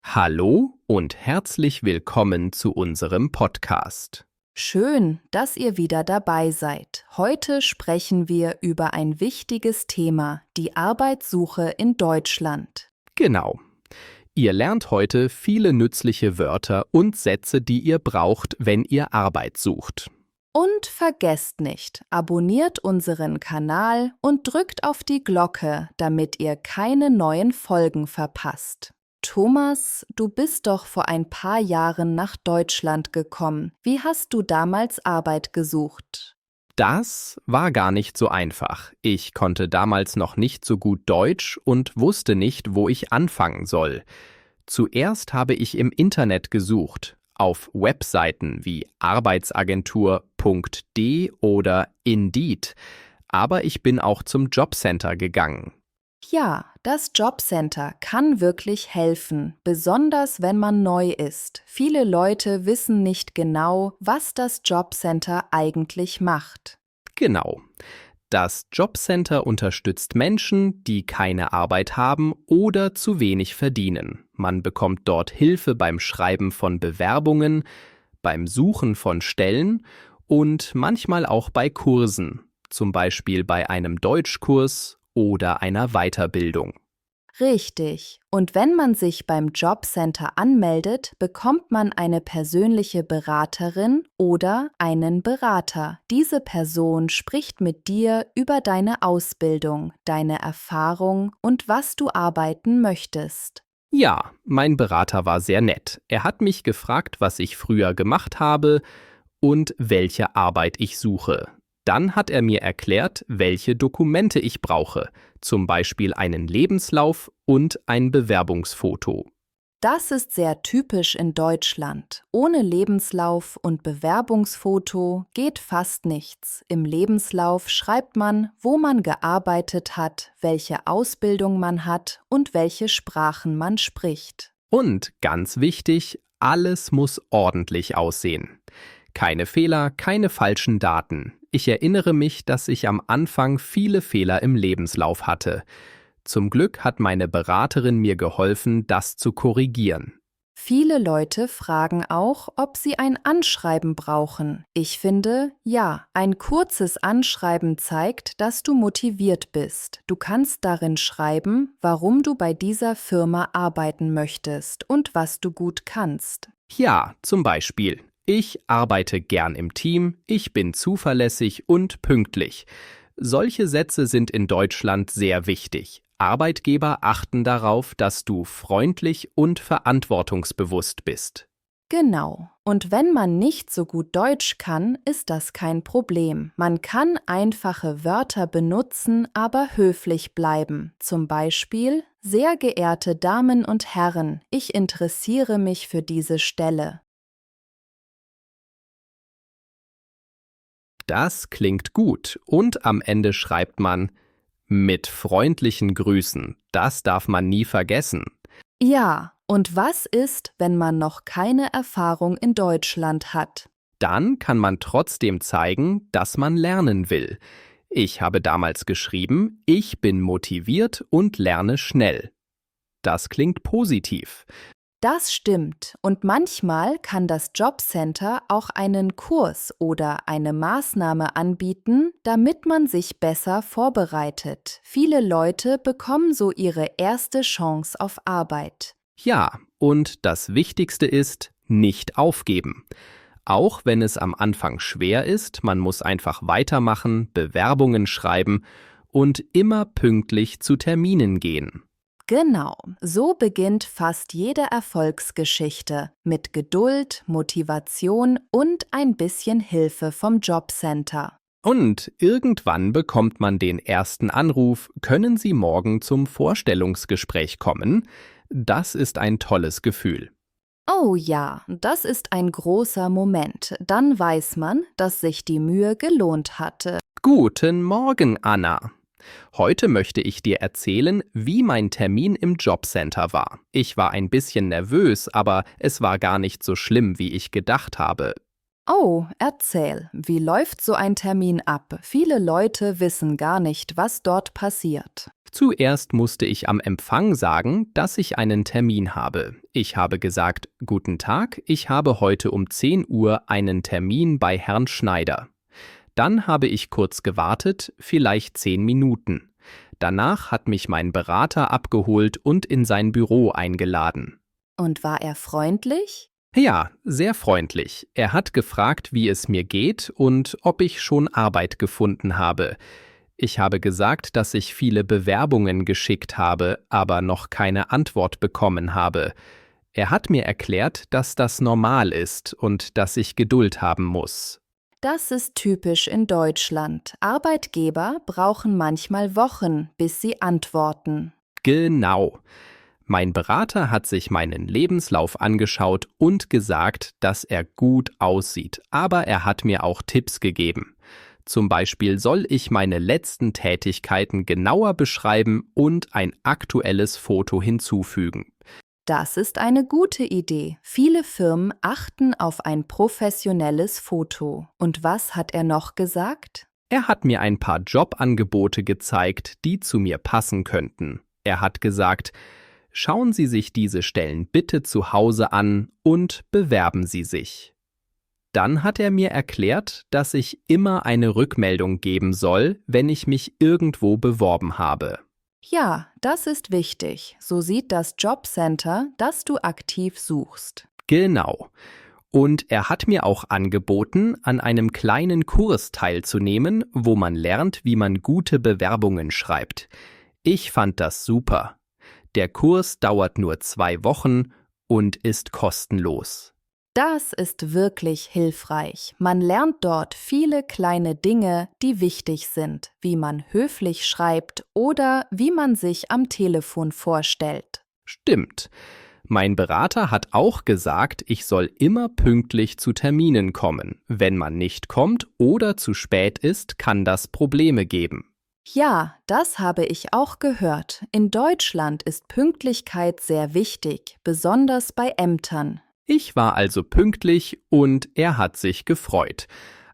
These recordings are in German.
Hallo und herzlich willkommen zu unserem Podcast. Schön, dass ihr wieder dabei seid. Heute sprechen wir über ein wichtiges Thema, die Arbeitssuche in Deutschland. Genau. Ihr lernt heute viele nützliche Wörter und Sätze, die ihr braucht, wenn ihr Arbeit sucht. Und vergesst nicht, abonniert unseren Kanal und drückt auf die Glocke, damit ihr keine neuen Folgen verpasst. Thomas, du bist doch vor ein paar Jahren nach Deutschland gekommen. Wie hast du damals Arbeit gesucht? Das war gar nicht so einfach. Ich konnte damals noch nicht so gut Deutsch und wusste nicht, wo ich anfangen soll. Zuerst habe ich im Internet gesucht, auf Webseiten wie arbeitsagentur.de oder Indeed. Aber ich bin auch zum Jobcenter gegangen. Ja, das Jobcenter kann wirklich helfen, besonders wenn man neu ist. Viele Leute wissen nicht genau, was das Jobcenter eigentlich macht. Genau. Das Jobcenter unterstützt Menschen, die keine Arbeit haben oder zu wenig verdienen. Man bekommt dort Hilfe beim Schreiben von Bewerbungen, beim Suchen von Stellen und manchmal auch bei Kursen, zum Beispiel bei einem Deutschkurs oder einer Weiterbildung. Richtig. Und wenn man sich beim Jobcenter anmeldet, bekommt man eine persönliche Beraterin oder einen Berater. Diese Person spricht mit dir über deine Ausbildung, deine Erfahrung und was du arbeiten möchtest. Ja, mein Berater war sehr nett. Er hat mich gefragt, was ich früher gemacht habe und welche Arbeit ich suche. Dann hat er mir erklärt, welche Dokumente ich brauche, zum Beispiel einen Lebenslauf und ein Bewerbungsfoto. Das ist sehr typisch in Deutschland. Ohne Lebenslauf und Bewerbungsfoto geht fast nichts. Im Lebenslauf schreibt man, wo man gearbeitet hat, welche Ausbildung man hat und welche Sprachen man spricht. Und ganz wichtig, alles muss ordentlich aussehen. Keine Fehler, keine falschen Daten. Ich erinnere mich, dass ich am Anfang viele Fehler im Lebenslauf hatte. Zum Glück hat meine Beraterin mir geholfen, das zu korrigieren. Viele Leute fragen auch, ob sie ein Anschreiben brauchen. Ich finde, ja, ein kurzes Anschreiben zeigt, dass du motiviert bist. Du kannst darin schreiben, warum du bei dieser Firma arbeiten möchtest und was du gut kannst. Ja, zum Beispiel: Ich arbeite gern im Team, ich bin zuverlässig und pünktlich. Solche Sätze sind in Deutschland sehr wichtig. Arbeitgeber achten darauf, dass du freundlich und verantwortungsbewusst bist. Genau. Und wenn man nicht so gut Deutsch kann, ist das kein Problem. Man kann einfache Wörter benutzen, aber höflich bleiben. Zum Beispiel: Sehr geehrte Damen und Herren, ich interessiere mich für diese Stelle. Das klingt gut und am Ende schreibt man: Mit freundlichen Grüßen. Das darf man nie vergessen. Ja, und was ist, wenn man noch keine Erfahrung in Deutschland hat? Dann kann man trotzdem zeigen, dass man lernen will. Ich habe damals geschrieben, ich bin motiviert und lerne schnell. Das klingt positiv. Das stimmt, und manchmal kann das Jobcenter auch einen Kurs oder eine Maßnahme anbieten, damit man sich besser vorbereitet. Viele Leute bekommen so ihre erste Chance auf Arbeit. Ja, und das Wichtigste ist, nicht aufgeben. Auch wenn es am Anfang schwer ist, man muss einfach weitermachen, Bewerbungen schreiben und immer pünktlich zu Terminen gehen. Genau, so beginnt fast jede Erfolgsgeschichte mit Geduld, Motivation und ein bisschen Hilfe vom Jobcenter. Und irgendwann bekommt man den ersten Anruf: Können Sie morgen zum Vorstellungsgespräch kommen? Das ist ein tolles Gefühl. Oh ja, das ist ein großer Moment. Dann weiß man, dass sich die Mühe gelohnt hatte. Guten Morgen, Anna. Heute möchte ich dir erzählen, wie mein Termin im Jobcenter war. Ich war ein bisschen nervös, aber es war gar nicht so schlimm, wie ich gedacht habe. Oh, erzähl, wie läuft so ein Termin ab? Viele Leute wissen gar nicht, was dort passiert. Zuerst musste ich am Empfang sagen, dass ich einen Termin habe. Ich habe gesagt, Guten Tag, ich habe heute um 10 Uhr einen Termin bei Herrn Schneider. Dann habe ich kurz gewartet, vielleicht 10 Minuten. Danach hat mich mein Berater abgeholt und in sein Büro eingeladen. Und war er freundlich? Ja, sehr freundlich. Er hat gefragt, wie es mir geht und ob ich schon Arbeit gefunden habe. Ich habe gesagt, dass ich viele Bewerbungen geschickt habe, aber noch keine Antwort bekommen habe. Er hat mir erklärt, dass das normal ist und dass ich Geduld haben muss. Das ist typisch in Deutschland. Arbeitgeber brauchen manchmal Wochen, bis sie antworten. Genau. Mein Berater hat sich meinen Lebenslauf angeschaut und gesagt, dass er gut aussieht, aber er hat mir auch Tipps gegeben. Zum Beispiel soll ich meine letzten Tätigkeiten genauer beschreiben und ein aktuelles Foto hinzufügen. Das ist eine gute Idee. Viele Firmen achten auf ein professionelles Foto. Und was hat er noch gesagt? Er hat mir ein paar Jobangebote gezeigt, die zu mir passen könnten. Er hat gesagt, schauen Sie sich diese Stellen bitte zu Hause an und bewerben Sie sich. Dann hat er mir erklärt, dass ich immer eine Rückmeldung geben soll, wenn ich mich irgendwo beworben habe. Ja, das ist wichtig. So sieht das Jobcenter, dass du aktiv suchst. Genau. Und er hat mir auch angeboten, an einem kleinen Kurs teilzunehmen, wo man lernt, wie man gute Bewerbungen schreibt. Ich fand das super. Der Kurs dauert nur 2 Wochen und ist kostenlos. Das ist wirklich hilfreich. Man lernt dort viele kleine Dinge, die wichtig sind, wie man höflich schreibt oder wie man sich am Telefon vorstellt. Stimmt. Mein Berater hat auch gesagt, ich soll immer pünktlich zu Terminen kommen. Wenn man nicht kommt oder zu spät ist, kann das Probleme geben. Ja, das habe ich auch gehört. In Deutschland ist Pünktlichkeit sehr wichtig, besonders bei Ämtern. Ich war also pünktlich und er hat sich gefreut.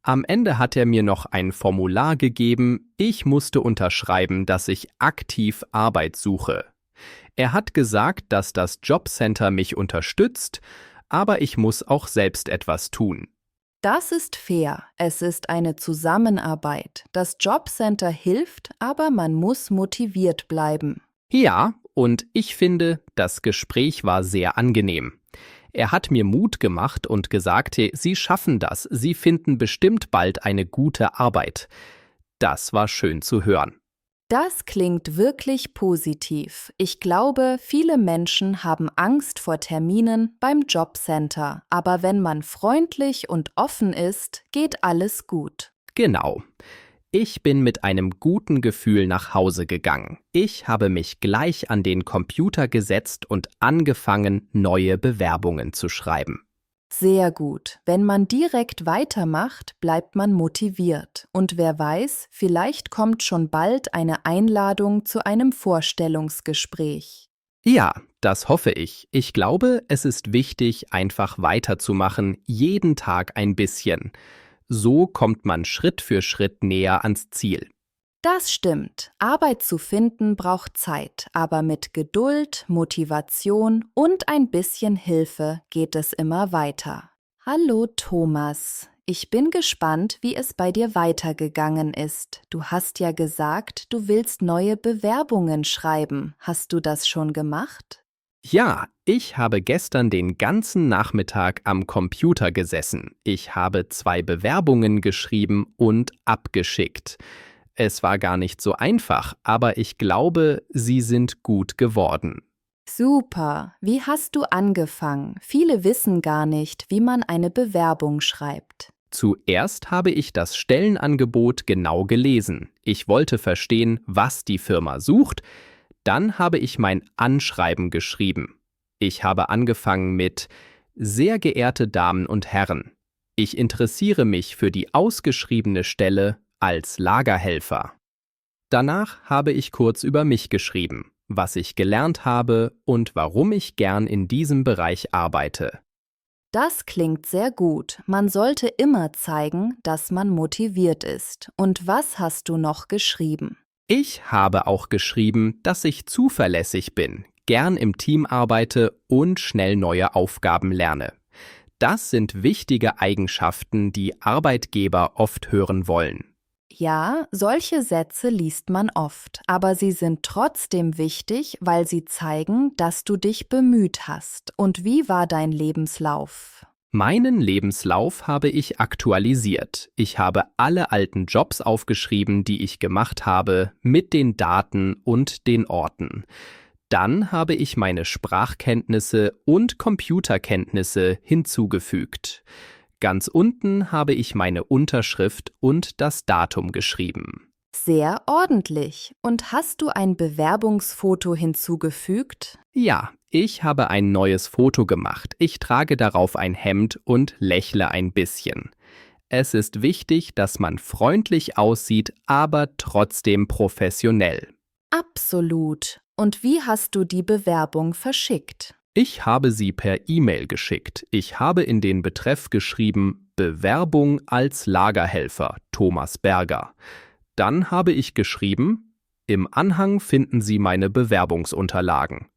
Am Ende hat er mir noch ein Formular gegeben, ich musste unterschreiben, dass ich aktiv Arbeit suche. Er hat gesagt, dass das Jobcenter mich unterstützt, aber ich muss auch selbst etwas tun. Das ist fair. Es ist eine Zusammenarbeit. Das Jobcenter hilft, aber man muss motiviert bleiben. Ja, und ich finde, das Gespräch war sehr angenehm. Er hat mir Mut gemacht und gesagt, Sie schaffen das, Sie finden bestimmt bald eine gute Arbeit. Das war schön zu hören. Das klingt wirklich positiv. Ich glaube, viele Menschen haben Angst vor Terminen beim Jobcenter, aber wenn man freundlich und offen ist, geht alles gut. Genau. Ich bin mit einem guten Gefühl nach Hause gegangen. Ich habe mich gleich an den Computer gesetzt und angefangen, neue Bewerbungen zu schreiben. Sehr gut. Wenn man direkt weitermacht, bleibt man motiviert. Und wer weiß, vielleicht kommt schon bald eine Einladung zu einem Vorstellungsgespräch. Ja, das hoffe ich. Ich glaube, es ist wichtig, einfach weiterzumachen, jeden Tag ein bisschen. So kommt man Schritt für Schritt näher ans Ziel. Das stimmt. Arbeit zu finden braucht Zeit, aber mit Geduld, Motivation und ein bisschen Hilfe geht es immer weiter. Hallo Thomas, ich bin gespannt, wie es bei dir weitergegangen ist. Du hast ja gesagt, du willst neue Bewerbungen schreiben. Hast du das schon gemacht? Ja, ich habe gestern den ganzen Nachmittag am Computer gesessen. Ich habe 2 Bewerbungen geschrieben und abgeschickt. Es war gar nicht so einfach, aber ich glaube, sie sind gut geworden. Super. Wie hast du angefangen? Viele wissen gar nicht, wie man eine Bewerbung schreibt. Zuerst habe ich das Stellenangebot genau gelesen. Ich wollte verstehen, was die Firma sucht. Dann habe ich mein Anschreiben geschrieben. Ich habe angefangen mit Sehr geehrte Damen und Herren, ich interessiere mich für die ausgeschriebene Stelle als Lagerhelfer. Danach habe ich kurz über mich geschrieben, was ich gelernt habe und warum ich gern in diesem Bereich arbeite. Das klingt sehr gut. Man sollte immer zeigen, dass man motiviert ist. Und was hast du noch geschrieben? Ich habe auch geschrieben, dass ich zuverlässig bin, gern im Team arbeite und schnell neue Aufgaben lerne. Das sind wichtige Eigenschaften, die Arbeitgeber oft hören wollen. Ja, solche Sätze liest man oft, aber sie sind trotzdem wichtig, weil sie zeigen, dass du dich bemüht hast. Und wie war dein Lebenslauf? Meinen Lebenslauf habe ich aktualisiert. Ich habe alle alten Jobs aufgeschrieben, die ich gemacht habe, mit den Daten und den Orten. Dann habe ich meine Sprachkenntnisse und Computerkenntnisse hinzugefügt. Ganz unten habe ich meine Unterschrift und das Datum geschrieben. Sehr ordentlich. Und hast du ein Bewerbungsfoto hinzugefügt? Ja, ich habe ein neues Foto gemacht. Ich trage darauf ein Hemd und lächle ein bisschen. Es ist wichtig, dass man freundlich aussieht, aber trotzdem professionell. Absolut. Und wie hast du die Bewerbung verschickt? Ich habe sie per E-Mail geschickt. Ich habe in den Betreff geschrieben Bewerbung als Lagerhelfer, Thomas Berger. Dann habe ich geschrieben, im Anhang finden Sie meine Bewerbungsunterlagen.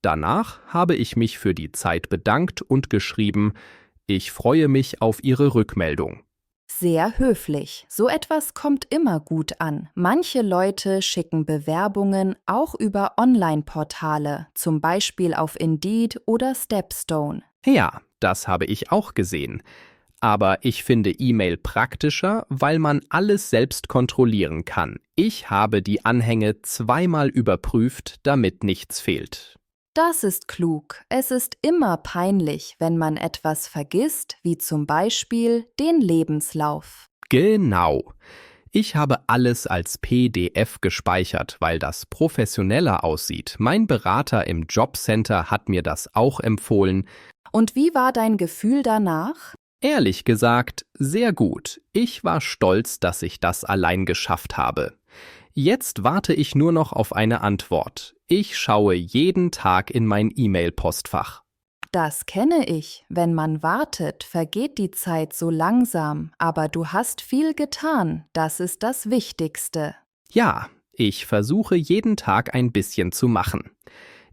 Danach habe ich mich für die Zeit bedankt und geschrieben, ich freue mich auf Ihre Rückmeldung. Sehr höflich. So etwas kommt immer gut an. Manche Leute schicken Bewerbungen auch über Online-Portale, zum Beispiel auf Indeed oder Stepstone. Ja, das habe ich auch gesehen. Aber ich finde E-Mail praktischer, weil man alles selbst kontrollieren kann. Ich habe die Anhänge zweimal überprüft, damit nichts fehlt. Das ist klug. Es ist immer peinlich, wenn man etwas vergisst, wie zum Beispiel den Lebenslauf. Genau. Ich habe alles als PDF gespeichert, weil das professioneller aussieht. Mein Berater im Jobcenter hat mir das auch empfohlen. Und wie war dein Gefühl danach? Ehrlich gesagt, sehr gut. Ich war stolz, dass ich das allein geschafft habe. Jetzt warte ich nur noch auf eine Antwort. Ich schaue jeden Tag in mein E-Mail-Postfach. Das kenne ich. Wenn man wartet, vergeht die Zeit so langsam, aber du hast viel getan. Das ist das Wichtigste. Ja, ich versuche jeden Tag ein bisschen zu machen.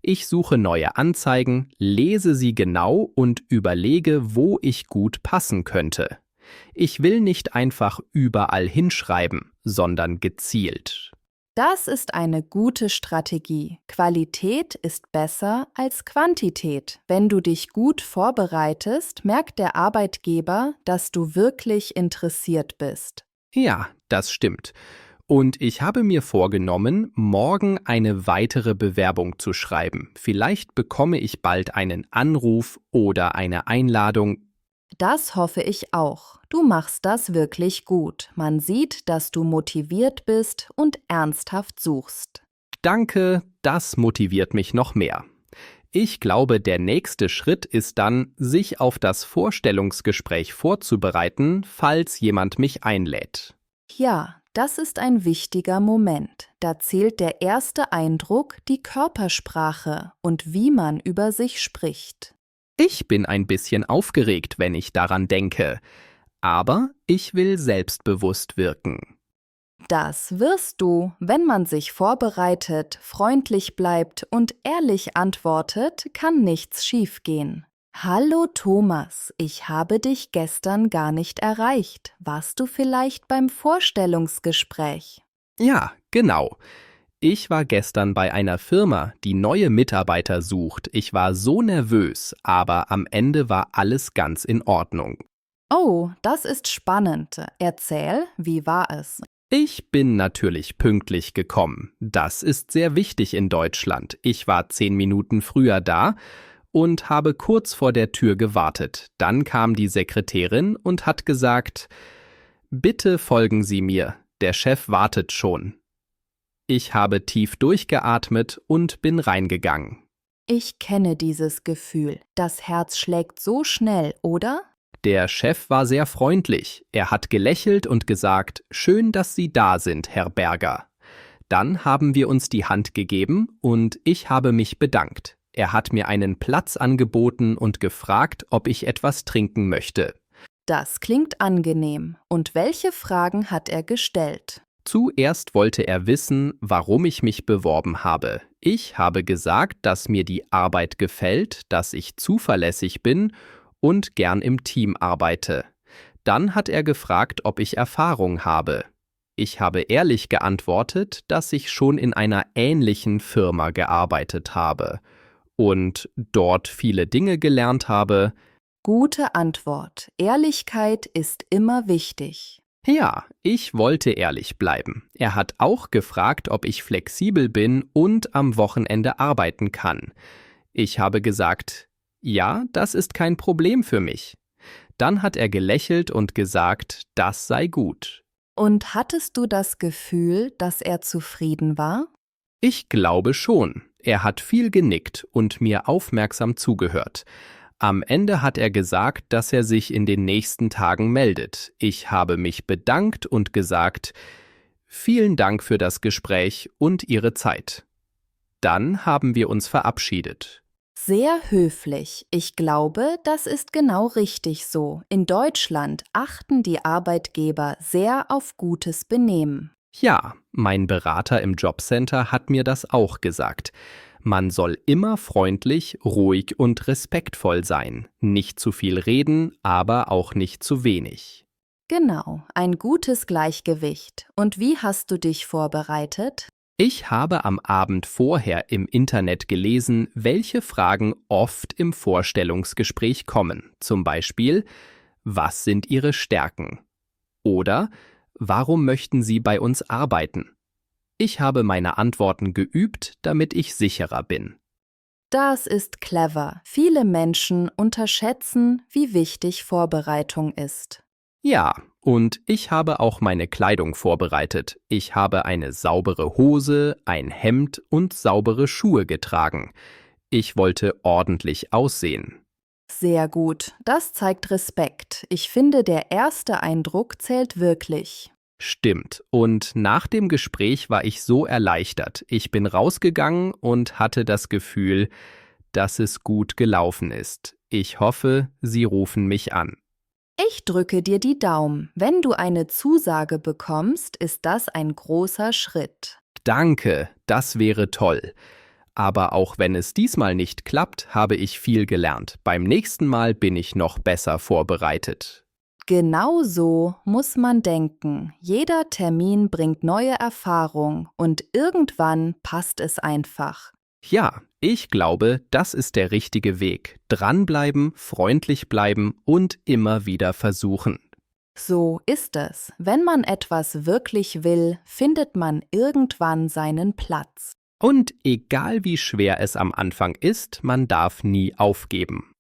Ich suche neue Anzeigen, lese sie genau und überlege, wo ich gut passen könnte. Ich will nicht einfach überall hinschreiben, sondern gezielt. Das ist eine gute Strategie. Qualität ist besser als Quantität. Wenn du dich gut vorbereitest, merkt der Arbeitgeber, dass du wirklich interessiert bist. Ja, das stimmt. Und ich habe mir vorgenommen, morgen eine weitere Bewerbung zu schreiben. Vielleicht bekomme ich bald einen Anruf oder eine Einladung. Das hoffe ich auch. Du machst das wirklich gut. Man sieht, dass du motiviert bist und ernsthaft suchst. Danke, das motiviert mich noch mehr. Ich glaube, der nächste Schritt ist dann, sich auf das Vorstellungsgespräch vorzubereiten, falls jemand mich einlädt. Ja, das ist ein wichtiger Moment. Da zählt der erste Eindruck, die Körpersprache und wie man über sich spricht. Ich bin ein bisschen aufgeregt, wenn ich daran denke. Aber ich will selbstbewusst wirken. Das wirst du, wenn man sich vorbereitet, freundlich bleibt und ehrlich antwortet, kann nichts schiefgehen. Hallo Thomas, ich habe dich gestern gar nicht erreicht. Warst du vielleicht beim Vorstellungsgespräch? Ja, genau. Ich war gestern bei einer Firma, die neue Mitarbeiter sucht. Ich war so nervös, aber am Ende war alles ganz in Ordnung. Oh, das ist spannend. Erzähl, wie war es? Ich bin natürlich pünktlich gekommen. Das ist sehr wichtig in Deutschland. Ich war 10 Minuten früher da und habe kurz vor der Tür gewartet. Dann kam die Sekretärin und hat gesagt, bitte folgen Sie mir, der Chef wartet schon. Ich habe tief durchgeatmet und bin reingegangen. Ich kenne dieses Gefühl. Das Herz schlägt so schnell, oder? Der Chef war sehr freundlich. Er hat gelächelt und gesagt, schön, dass Sie da sind, Herr Berger. Dann haben wir uns die Hand gegeben und ich habe mich bedankt. Er hat mir einen Platz angeboten und gefragt, ob ich etwas trinken möchte. Das klingt angenehm. Und welche Fragen hat er gestellt? Zuerst wollte er wissen, warum ich mich beworben habe. Ich habe gesagt, dass mir die Arbeit gefällt, dass ich zuverlässig bin und gern im Team arbeite. Dann hat er gefragt, ob ich Erfahrung habe. Ich habe ehrlich geantwortet, dass ich schon in einer ähnlichen Firma gearbeitet habe und dort viele Dinge gelernt habe. Gute Antwort. Ehrlichkeit ist immer wichtig. Ja, ich wollte ehrlich bleiben. Er hat auch gefragt, ob ich flexibel bin und am Wochenende arbeiten kann. Ich habe gesagt, ja, das ist kein Problem für mich. Dann hat er gelächelt und gesagt, das sei gut. Und hattest du das Gefühl, dass er zufrieden war? Ich glaube schon. Er hat viel genickt und mir aufmerksam zugehört. Am Ende hat er gesagt, dass er sich in den nächsten Tagen meldet. Ich habe mich bedankt und gesagt, vielen Dank für das Gespräch und Ihre Zeit. Dann haben wir uns verabschiedet. Sehr höflich. Ich glaube, das ist genau richtig so. In Deutschland achten die Arbeitgeber sehr auf gutes Benehmen. Ja, mein Berater im Jobcenter hat mir das auch gesagt. Man soll immer freundlich, ruhig und respektvoll sein. Nicht zu viel reden, aber auch nicht zu wenig. Genau, ein gutes Gleichgewicht. Und wie hast du dich vorbereitet? Ich habe am Abend vorher im Internet gelesen, welche Fragen oft im Vorstellungsgespräch kommen. Zum Beispiel, was sind Ihre Stärken? Oder, warum möchten Sie bei uns arbeiten? Ich habe meine Antworten geübt, damit ich sicherer bin. Das ist clever. Viele Menschen unterschätzen, wie wichtig Vorbereitung ist. Ja, und ich habe auch meine Kleidung vorbereitet. Ich habe eine saubere Hose, ein Hemd und saubere Schuhe getragen. Ich wollte ordentlich aussehen. Sehr gut. Das zeigt Respekt. Ich finde, der erste Eindruck zählt wirklich. Stimmt. Und nach dem Gespräch war ich so erleichtert. Ich bin rausgegangen und hatte das Gefühl, dass es gut gelaufen ist. Ich hoffe, Sie rufen mich an. Ich drücke dir die Daumen. Wenn du eine Zusage bekommst, ist das ein großer Schritt. Danke, das wäre toll. Aber auch wenn es diesmal nicht klappt, habe ich viel gelernt. Beim nächsten Mal bin ich noch besser vorbereitet. Genau so muss man denken. Jeder Termin bringt neue Erfahrung und irgendwann passt es einfach. Ja, ich glaube, das ist der richtige Weg. Dranbleiben, freundlich bleiben und immer wieder versuchen. So ist es. Wenn man etwas wirklich will, findet man irgendwann seinen Platz. Und egal wie schwer es am Anfang ist, man darf nie aufgeben.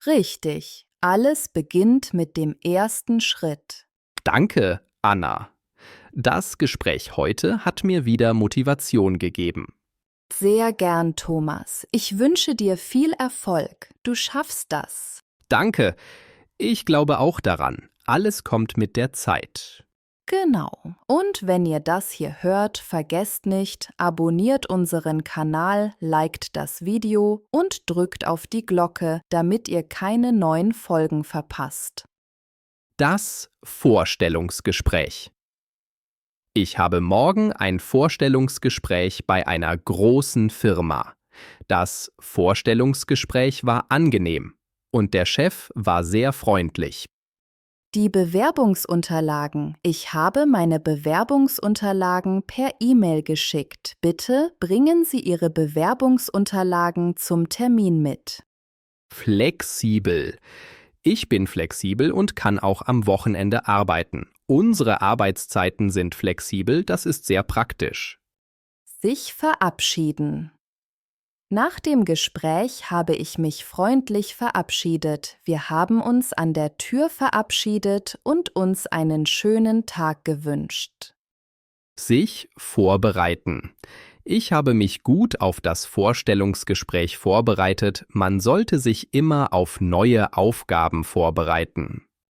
Richtig. Alles beginnt mit dem ersten Schritt. Danke, Anna. Das Gespräch heute hat mir wieder Motivation gegeben. Sehr gern, Thomas. Ich wünsche dir viel Erfolg. Du schaffst das. Danke. Ich glaube auch daran. Alles kommt mit der Zeit. Genau. Und wenn ihr das hier hört, vergesst nicht, abonniert unseren Kanal, liked das Video und drückt auf die Glocke, damit ihr keine neuen Folgen verpasst. Das Vorstellungsgespräch. Ich habe morgen ein Vorstellungsgespräch bei einer großen Firma. Das Vorstellungsgespräch war angenehm und der Chef war sehr freundlich. Die Bewerbungsunterlagen. Ich habe meine Bewerbungsunterlagen per E-Mail geschickt. Bitte bringen Sie Ihre Bewerbungsunterlagen zum Termin mit. Flexibel. Ich bin flexibel und kann auch am Wochenende arbeiten. Unsere Arbeitszeiten sind flexibel, das ist sehr praktisch. Sich verabschieden. Nach dem Gespräch habe ich mich freundlich verabschiedet. Wir haben uns an der Tür verabschiedet und uns einen schönen Tag gewünscht. Sich vorbereiten. Ich habe mich gut auf das Vorstellungsgespräch vorbereitet. Man sollte sich immer auf neue Aufgaben vorbereiten.